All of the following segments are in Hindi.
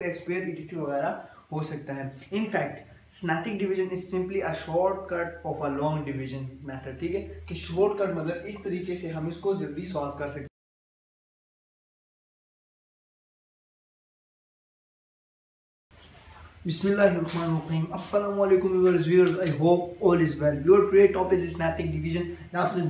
एक्स स्क्वायर etc वगैरह हो सकता है। In fact synthetic division is simply a shortcut of a long division method, ठीक है, कि शॉर्टकट मतलब इस तरीके से हम इसको जल्दी सॉल्व कर सकते हैं। Bismillahirrahmanirrahim. Assalamu alaikum viewers. I hope all is well. Your today topic is synthetic division. आपने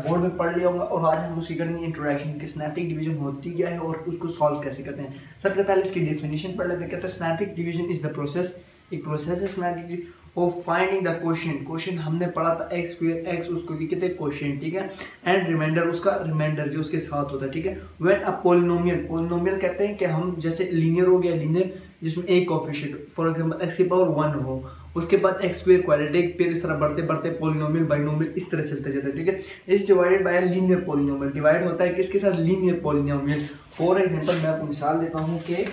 बोर्ड में पढ़ लिया होगा और आज हम उसकी करेंगे इंट्रोडक्शन कि स्नैथिक डिवीजन होती क्या है और उसको सॉल्व कैसे करते हैं। सबसे पहले इसकी डेफिनेशन पढ़ लेते हैं। कहते हैं synthetic division is the process, एक प्रोसेस है synthetic of finding the quotient. Quotient हमने पढ़ा था एक्स स्क्वायर, एक्स उसको कहते हैं क्वोशिएंट, ठीक है, एंड रिमाइंडर उसका रिमाइंडर जो उसके साथ होता है, ठीक है। व्हेन अ पॉलिनोमियल, पॉलिनोमियल कहते हैं कि हम जैसे लीनियर हो गया, लीनियर जिसमें एक कोफिशिएंट फॉर एग्जांपल x की पावर 1 हो, उसके बाद x स्क्वायर क्वाड्रेटिक, फिर इस तरह बढ़ते बढ़ते पॉलिनोमियल बाइनोमियल इस तरह चलते जाता है, ठीक है। इस divided by linear polynomial, divide होता है किसके साथ, लीनियर पॉलिनोमियल। फॉर एग्जांपल मैं आपको मिसाल देता हूँ कि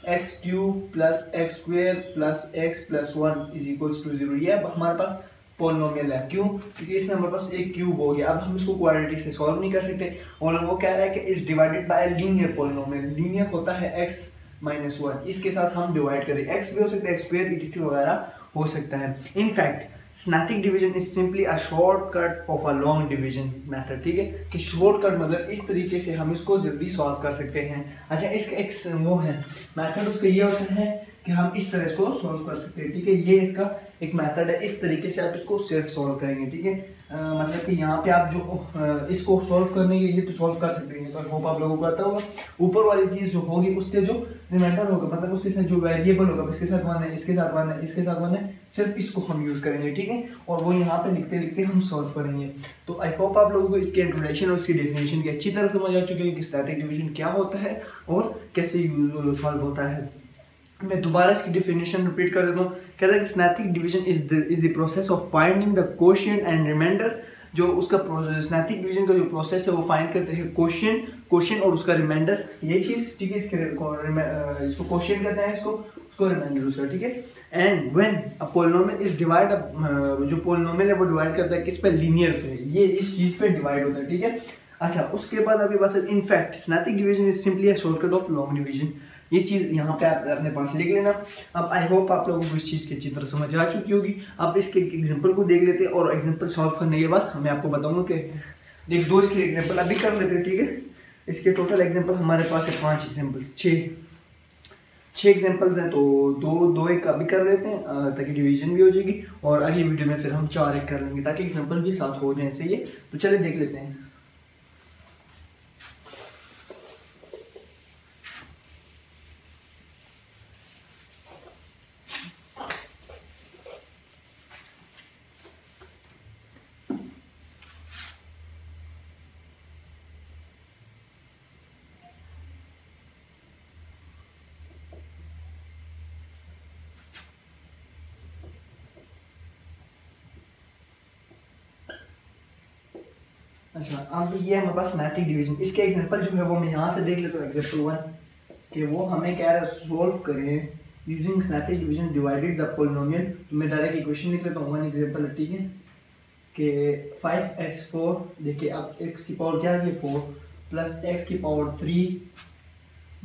x cube plus X square plus X plus 1 is equals to 0। ये अब हमारे पास पॉलिनोमियल है, क्यों, क्योंकि इसमें हमारे पास एक क्यूब हो गया। अब हम इसको क्वाड्रेटिक से सॉल्व नहीं कर सकते और वो कह रहा है कि is divided by linear polynomial. Linear होता है x -1, इसके साथ हम डिवाइड करें, x भी हो सकता है, एक्स स्क्वायर etc वगैरह हो सकता है। In fact synthetic division is simply a shortcut of a long division method, ठीक है, कि शॉर्टकट मतलब इस तरीके से हम इसको जल्दी सॉल्व कर सकते हैं। अच्छा, इसका एक वो है मेथड, उसका ये होता है कि हम इस तरह इसको सॉल्व कर सकते हैं, ठीक है। ये इसका एक मेथड है, इस तरीके से आप इसको सिर्फ सॉल्व करेंगे, ठीक है। मतलब कि यहाँ पे आप जो इसको सॉल्व करने के लिए तो सॉल्व कर सकते हैं, तो होप आप लोगों को आता होगा। ऊपर वाली चीज़ जो होगी उसके जो रिमाइंडर होगा, मतलब उसके साथ जो वेरिएबल होगा, इसके साथ 1 है, इसके साथ 1 है, इसके साथ 1 है, सिर्फ इसको हम यूज़ करेंगे, ठीक है, और वो यहाँ पे लिखते लिखते हम सॉल्व करेंगे। तो आई होप आप लोगों को इसके इंट्रोडक्शन और इसकी डेफिनेशन की अच्छी तरह समझ आ चुकी है कि स्टैटिक डिवीजन क्या होता है और कैसे सॉल्व होता है। मैं दोबारा इसकी डेफिनेशन रिपीट कर देता हूँ। कहता है कि synthetic division is the process of finding the quotient and reminder. जो उसका स्नैथिक डिवीजन का जो प्रोसेस है वो फाइंड करते हैं क्वोशिएंट और उसका रिमाइंडर, ये चीज़, ठीक है। इसको क्वोशिएंट कहते हैं, उसको रिमाइंडर उसका, ठीक है। And when a polynomial is divide, जो पॉलिनोमियल है वो डिवाइड करता है किस पे, लीनियर पे, ये इस चीज़ पे डिवाइड होता है, ठीक है। अच्छा, उसके बाद अभी बात, in fact synthetic division is simply a shortcut of long division. ये चीज़ यहाँ पे आप अपने पास लिख लेना। अब आई होप आप लोगों को इस चीज़ की अच्छी तरह समझ आ चुकी होगी। अब इसके एग्जांपल को देख लेते हैं और एग्जांपल सॉल्व करने के बाद मैं आपको बताऊंगा कि देख दो इसके एग्जांपल अभी कर लेते हैं, ठीक है। इसके टोटल एग्जांपल हमारे पास है 5 एग्जांपल्स, 6 एग्जांपल्स हैं, तो दो एक अभी कर लेते हैं ताकि डिवीजन भी हो जाएगी और अगली वीडियो में फिर हम 4 एक कर लेंगे ताकि एग्जाम्पल भी साथ हो जाए, सही है। तो चले देख लेते हैं। अच्छा, अब ये हमारे पास स्नैथिक डिवीजन, इसके एग्जांपल जो है वो मैं यहाँ से देख लेता हूँ। एग्जांपल 1 कि वो हमें कह रहा है सॉल्व करें using synthetic division divided the polynomial. तो मैं डायरेक्ट इक्वेशन लिख लेता हूँ, 1 एग्जांपल, ठीक है, कि 5x4, देखिए अब x की पावर क्या है, 4 प्लस x की power 3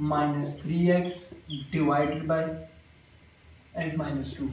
minus 3x divided by x minus 2,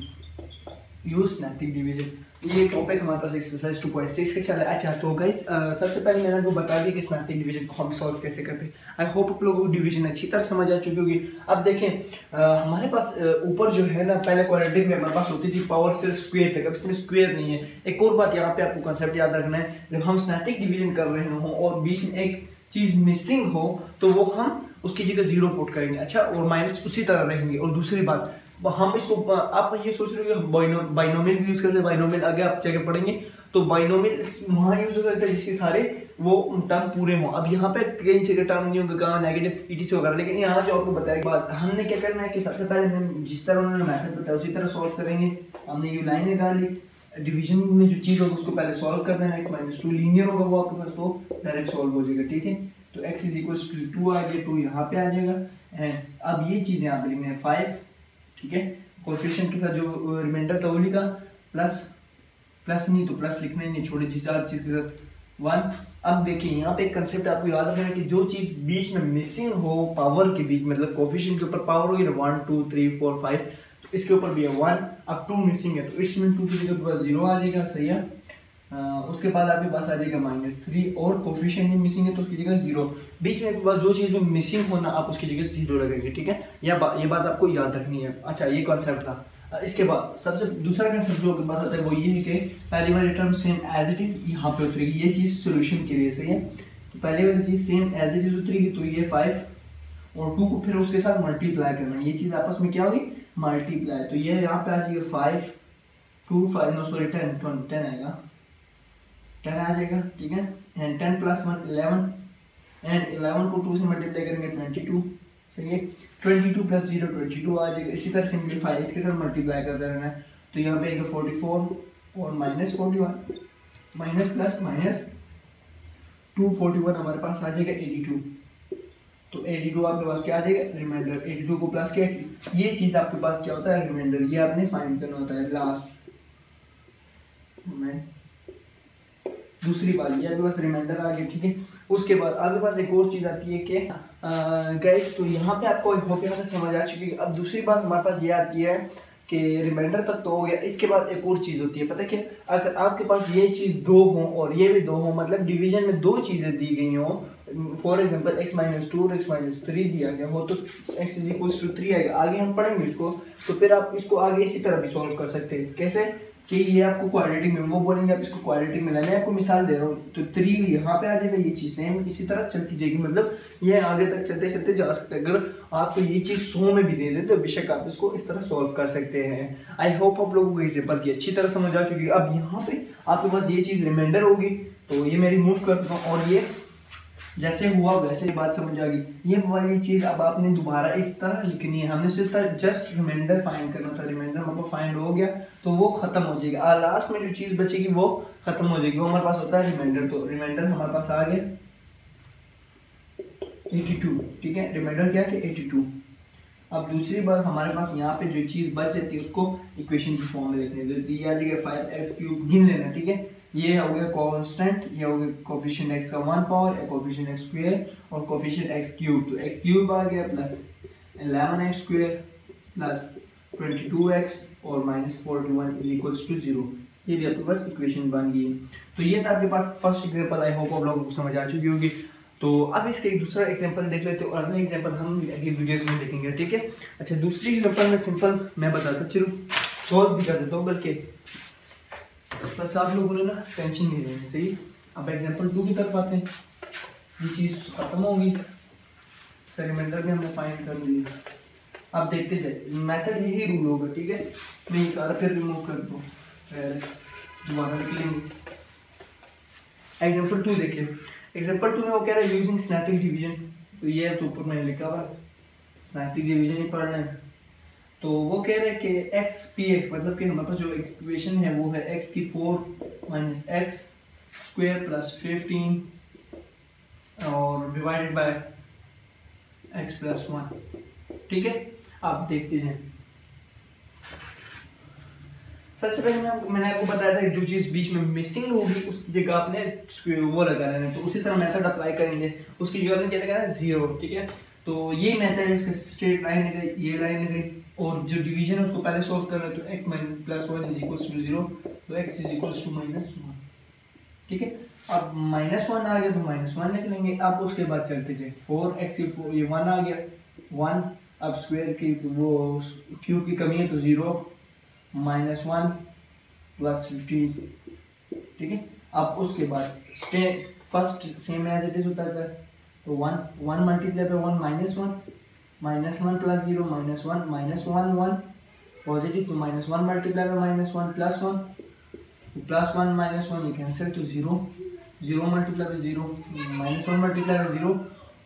use synthetic division. ये टॉपिक हमारे पास एक्सरसाइज 2.6 के चला। अच्छा, तो गाइस सबसे पहले मैंने आपको बता दी कि स्नैथिक डिवीजन को हम सॉल्व कैसे करते हैं। आई होप आप लोगों को डिवीजन अच्छी तरह समझ आ चुकी होगी। अब देखें हमारे पास ऊपर जो है ना, पहले क्वाड्रेटिक में हमारे पास होती थी पावर सिर्फ स्क्वायर तक, अब इसमें स्क्वायर नहीं है। एक और बात यहाँ पे आपको कंसेप्ट याद रखना है, जब हम स्नैथिक डिवीजन कर रहे हों और बीच में एक चीज़ मिसिंग हो तो वो हम उसकी जगह 0 पुट करेंगे, अच्छा, और माइनस उसी तरह रहेंगे। और दूसरी बात, हम इसको, आप ये सोच रहे हो कि बाइनोमियल भी यूज करते हैं, बाइनोमियल आगे आप जगह पढ़ेंगे तो बाइनोमियल वहाँ यूज हो सकता है जिसके सारे वो टर्म पूरे हों। अब यहाँ पे कई जगह टर्म नहीं होंगे, कहाँ नेगेटिव etc वगैरह, लेकिन यहाँ जो आपको बताया बात, हमने क्या करना है कि सबसे पहले हम जिस तरह उन्होंने मेथड बताया उसी तरह सॉल्व करेंगे। हमने ये लाइन निकाल ली, डिवीजन में जो चीज़ होगी उसको पहले सॉल्व कर देना, x माइनस 2 लीनियर होगा वो आपके पास, तो डायरेक्ट सॉल्व हो जाएगा, ठीक है। तो x इज इक्वल टू 2 आ गया, 2 यहाँ पे आ जाएगा। एंड अब ये चीज़ यहाँ पे लिखनी है 5, ठीक है, कोएफिशिएंट के साथ जो रिमाइंडर था वो लिखा, प्लस नहीं तो प्लस लिखना ही नहीं, छोड़े जिस हर चीज़ के साथ 1। अब देखिए यहाँ पे एक कंसेप्ट आपको याद रखना है कि जो चीज़ बीच में मिसिंग हो पावर के बीच, मतलब कोफिशिएंट के ऊपर पावर होगी ना 1 2 3 4 5, तो इसके ऊपर भी है 1। अब 2 मिसिंग है तो इसमें 2 की जगह के पास 0 आ जाएगा, सही है। उसके बाद आपके पास आ जाएगा -3 और कोफिशिएंट भी मिसिंग है तो उसकी जगह 0। बीच में बस जो चीज़ में मिसिंग होना आप उसकी जगह 0 लगेंगे, ठीक है। ये बात आपको याद रखनी है। अच्छा, ये कॉन्सेप्ट था। इसके बाद सबसे दूसरा कंसेप्ट जो आपके पास आता है वो ये है कि पहली वाली term same as it is यहाँ पे उतरेगी, ये चीज़ सोल्यूशन के लिए, सही है। तो पहली वाली चीज़ सेम एज इट इज उतरेगी तो ये 5 और 2 को फिर उसके साथ मल्टीप्लाई करना है, ये चीज़ आपस में क्या होगी, मल्टीप्लाई। तो ये यहाँ पे आ जाएगा 5 2 5 नो सॉरी 10 आएगा, 10 आ जाएगा, ठीक है। एंड 10 + 1 11 एंड 11 को 2 से मल्टीप्लाई करेंगे 22, सही है। 22 + 0 22 आ जाएगा। इसी तरह सिंप्लीफाई इसके साथ मल्टीप्लाई करते रहना है। तो यहाँ पे आएगा 44 और -41 माइनस प्लस -241 हमारे पास आ जाएगा 82। तो 82 आपके पास क्या आ जाएगा, रिमाइंडर। 82 को प्लस क्या, ये चीज़ आपके पास क्या होता है, रिमाइंडर। ये आपने फाइंड करना होता है लास्ट में। दूसरी बात ये आपके पास रिमाइंडर आ गया, ठीक है। उसके बाद आपके पास एक और चीज़ आती है कि गाइस, तो यहाँ पे आपको होके मतलब समझ आ चुकी है। अब दूसरी बात हमारे पास ये आती है कि रिमाइंडर तक तो हो गया, इसके बाद एक और चीज़ होती है, पता है क्या। अगर आपके पास ये चीज़ 2 हो और ये भी 2 हो, मतलब डिवीजन में 2 चीज़ें दी गई हो, फॉर एग्जांपल x - 2 और x - 3 दिया गया हो, तो x = 3 आएगा। आगे हम पढ़ेंगे इसको, तो फिर आप इसको आगे इसी तरह भी सॉल्व कर सकते हैं। कैसे कि ये आपको क्वाड्रेटिक में वो बोलेंगे, आप इसको क्वाड्रेटिक में लाना है। आपको मिसाल दे रहा हूँ, तो 3 यहाँ पे आ जाएगा, ये चीज़ सेम इसी तरह चलती जाएगी, मतलब ये आगे तक चलते चलते जा सकते हैं। अगर आपको ये चीज़ 100 में भी दे दे तो बेशक आप इसको इस तरह सॉल्व कर सकते हैं। आई होप आप लोगों को इस पेपर की अच्छी तरह समझ आ चुकी है। अब यहाँ पे आपके पास ये चीज़ रिमाइंडर होगी, तो ये मैं रिमूव करता हूँ और ये जैसे हुआ वैसे ही बात समझ आ गई। ये वाली चीज़ अब आपने दोबारा इस तरह लिखनी है। हमने सिर्फ जस्ट रिमाइंडर फाइंड करना था, रिमाइंडर हमारे फाइंड हो गया तो वो खत्म हो जाएगा। लास्ट में जो चीज़ बचेगी वो खत्म हो जाएगी, वो हमारे पास होता है रिमाइंडर। तो रिमाइंडर हमारे पास आ गया 82, ठीक है। रिमाइंडर क्या है, 82। अब दूसरी बार हमारे पास यहाँ पे जो चीज़ बच जाती है उसको इक्वेशन की फॉर्म में लिखने दो। ये आ जाएगा 5x³ गिन लेना, ठीक है। ये हो गया कांस्टेंट, ये हो गया कोफिशिएंट x का 1 पावर, कोफिशिएंट x² और कोफिशिएंट x³। तो x³ आ गया प्लस 11x² प्लस 22x और -41 = 0। ये भी आपके पास इक्वेशन बन गई। तो ये था आपके पास फर्स्ट एग्जांपल। आई होप आप लोगों को समझ आ चुकी होगी। तो अब इसका एक दूसरा एग्जांपल देख लेते हैं और अगला एग्जांपल हम अगली वीडियोस में देखेंगे, ठीक है। अच्छा, दूसरी एग्जांपल में सिंपल मैं बताता चलूँ, सॉल्व भी कर देता हूँ, बल्कि बस आप लोगों ने ना टेंशन नहीं लेनी, सही। अब एग्जांपल 2 की तरफ आते हैं। ये चीज़ खत्म होगी, रिमाइंडर भी हमने फाइंड कर ली। अब देखते जाए, मेथड यही रूल होगा, ठीक है। मैं ये सारा फिर रिमूव कर दूँ, दोबारा लिख लेंगे। एग्जांपल 2 देखिए। एग्जांपल 2 में वो कह रहा है यूजिंग स्नैटिक डिवीजन। तो ये तो ऊपर मैंने लिखा हुआ स्नैटिक डिवीजन ही पढ़ना है। तो वो कह रहा है कि x मतलब कि हमारे पास जो इक्वेशन है वो है x⁴ - x² + 15 और डिवाइडेड बाय x + 1, ठीक है। आप देखते हैं, सबसे पहले मैंने आपको बताया था कि जो चीज़ बीच में मिसिंग होगी उसकी जगह आपने वो लगाना है। तो उसी तरह मेथड अप्लाई करेंगे, उसकी जगह आपने क्या लगाना है, 0, ठीक है। तो ये मेथड है, इसका स्ट्रेट लाइन है, ये लाइन है और जो डिवीजन है उसको पहले सॉल्व करना है। तो x - 1 = 0, तो x = -1, ठीक है। अब -1 आ गया तो -1 लिख लेंगे। अब उसके बाद चलते जाए 4x⁴ ये 1 आ गया 1। अब स्क्वायर की वो क्यूब की कमी है तो 0 -1 + 15, ठीक है। अब उसके बाद first same as it is होता है, तो 1 मल्टीप्लाई बाय 1 -1 -1 + 0 -1 -1 1 पॉजिटिव, तो -1 मल्टीप्लाई बाय -1 + 1 +1 -1 ये कैंसिल, तो 0 0 मल्टीप्लाई बाय 0 -1 मल्टीप्लाई बाय 0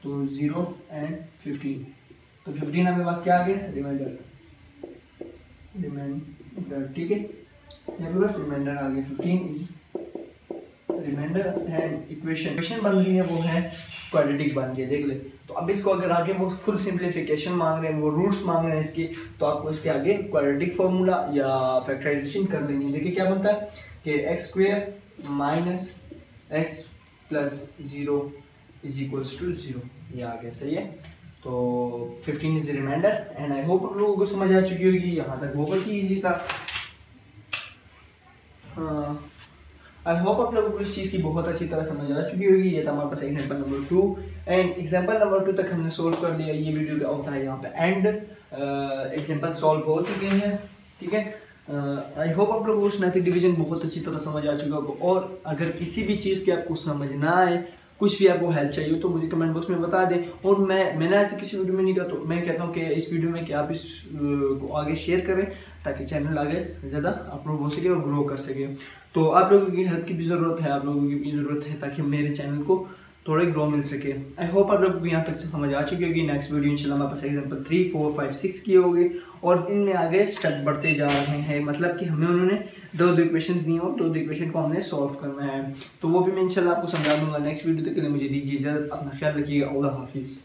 तो 0 एंड 15। तो 15 आपके पास क्या आ गया, रिमाइंडर, ठीक है। यहाँ पे बस रिमाइंडर आ गया, 15 इज रिमाइंडर एंड इक्वेशन बन गई है वो है क्वाड्रेटिक बन गई, देख ले। तो अब इसको अगर आगे वो फुल सिंप्लीफिकेशन मांग रहे हैं, वो रूट्स मांग रहे हैं इसकी, तो आपको इसके आगे क्वाड्रेटिक फार्मूला या फैक्टराइजेशन कर देनी है। देखिए क्या बनता है कि x² - x plus 0 is equals to 0, ये आ गया, सही है। तो 15 is reminder and I hope आप लोगों को समझ आ चुकी होगी, यहाँ तक बहुत ही ईजी था। आई होप आप लोगों को इस चीज़ की बहुत अच्छी तरह समझ आ चुकी होगी। ये था हमारे पास example number 2 and example number 2 तक हमने सोल्व कर लिया। ये वीडियो का होता है यहाँ पे एंड, एग्जांपल सॉल्व हो चुके हैं, ठीक है। आई होप आप लोगों को स्नैथिक डिवीजन बहुत अच्छी तरह समझ आ चुका होगा। और अगर किसी भी चीज़ की आपको समझ ना आए, कुछ भी आपको हेल्प चाहिए तो मुझे कमेंट बॉक्स में बता दें। और मैंने आज तक किसी वीडियो में नहीं कहा, तो मैं कहता हूँ कि इस वीडियो में कि आप इस को आगे शेयर करें ताकि चैनल आगे ज़्यादा अपलोड हो सके और ग्रो कर सके। तो आप लोगों की हेल्प की भी ज़रूरत है, आप लोगों की भी ज़रूरत है ताकि मेरे चैनल को थोड़ा ग्रो मिल सके। आई होप आप लोगों को यहाँ तक समझ आ चुकी होगी। नेक्स्ट वीडियो इंशाल्लाह हमारे पास एग्जांपल 3, 4, 5, 6 किए होंगे और इनमें आगे स्टेप बढ़ते जा रहे हैं। मतलब कि हमें उन्होंने दो इक्वेशंस दी और दो इक्वेशन को हमने सॉल्व करना है, तो वो भी मैं इंशाल्लाह आपको समझा दूंगा। नेक्स्ट वीडियो तक के लिए मुझे दीजिए इजाज़त, अपना ख्याल रखिएगा। अल्लाह हाफिज़।